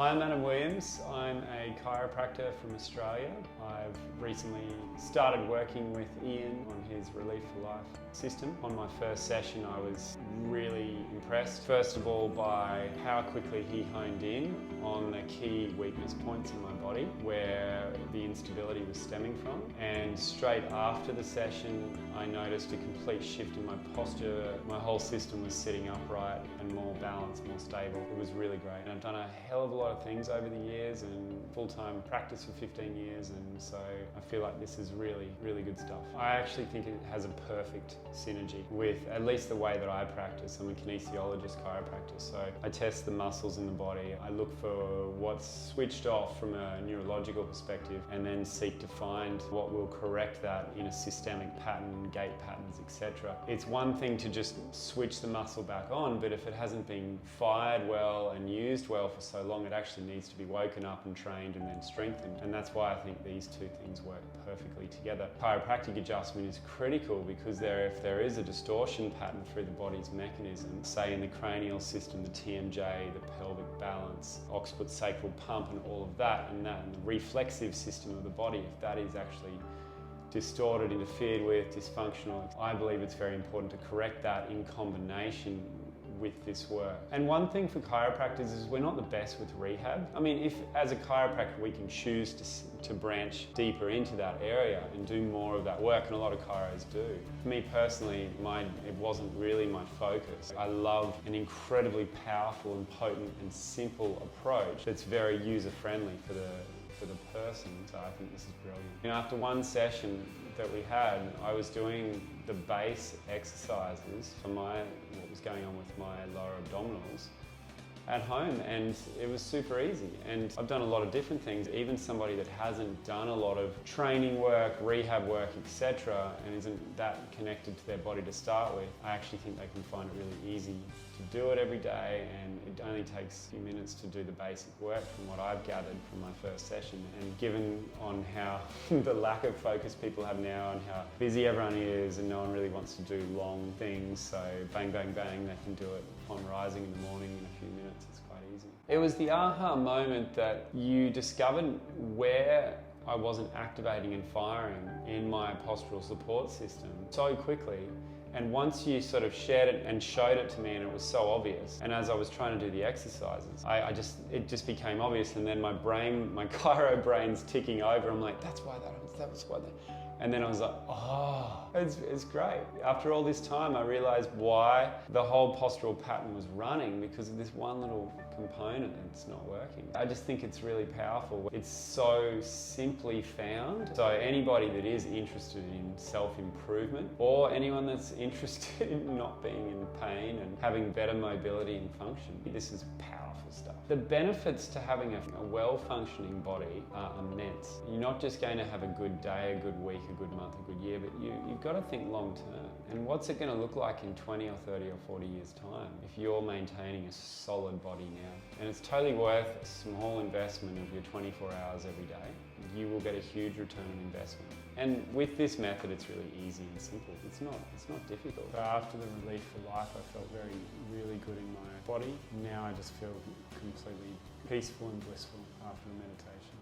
I'm Adam Williams. I'm a chiropractor from Australia. I've recently started working with Ian on his Relief4Life system. On my first session I was really impressed, first of all, by how quickly he honed in on the key weakness points in my body where the instability was stemming from, and straight after the session I noticed a complete shift in my posture. My whole system was sitting upright and more balanced, more stable. It was really great, and I've done a hell of a lot of things over the years and full-time practice for 15 years, and so I feel like this is really good stuff. I actually think it has a perfect synergy with at least the way that I practice. I'm a kinesiologist chiropractor, so I test the muscles in the body. I look for what's switched off from a neurological perspective and then seek to find what will correct that in a systemic pattern, gait patterns, etc. It's one thing to just switch the muscle back on, but if it hasn't been fired well and used well for so long, it actually needs to be woken up and trained and then strengthened. And that's why I think these two things work perfectly together. Chiropractic adjustment is critical because if there is a distortion pattern through the body's mechanism, say in the cranial system, the TMJ, the pelvic balance, occiput sacral pump and all of that, and the reflexive system of the body, if that is actually distorted, interfered with, dysfunctional, I believe it's very important to correct that in combination with this work. And one thing for chiropractors is we're not the best with rehab. I mean, if as a chiropractor we can choose to branch deeper into that area and do more of that work, and a lot of chiros do. For me personally, it wasn't really my focus. I love an incredibly powerful and potent and simple approach that's very user-friendly for the person, so I think this is brilliant. You know, after one session that we had, I was doing the base exercises for what was going on with my lower abdominals at home, and it was super easy. And I've done a lot of different things. Even somebody that hasn't done a lot of training work, rehab work, etc., and isn't that connected to their body to start with, I actually think they can find it really easy to do it every day, and it only takes a few minutes to do the basic work from what I've gathered from my first session. And given on how the lack of focus people have now and how busy everyone is and no one really wants to do long things, so bang, bang, bang, they can do it upon rising in the morning in a few minutes. It's quite easy. It was the aha moment that you discovered where I wasn't activating and firing in my postural support system so quickly. And once you sort of shared it and showed it to me, and it was so obvious, and as I was trying to do the exercises, it just became obvious, and then my chiro brain's ticking over. I'm like, that's why that was why that. And then I was like, oh, it's great. After all this time, I realized why the whole postural pattern was running, because of this one little component that's not working. I just think it's really powerful. It's so simply found. So anybody that is interested in self-improvement, or anyone that's interested in not being in pain and having better mobility and function, this is powerful stuff. The benefits to having a well-functioning body are immense. You're not just going to have a good day, a good week, a good month, a good year, but you've got to think long term. And what's it going to look like in 20 or 30 or 40 years time if you're maintaining a solid body now? And it's totally worth a small investment of your 24 hours every day. You will get a huge return on investment. And with this method, it's really easy and simple. It's not difficult. So after the Relief4Life, I felt really good in my body. Now I just feel completely peaceful and blissful after the meditation.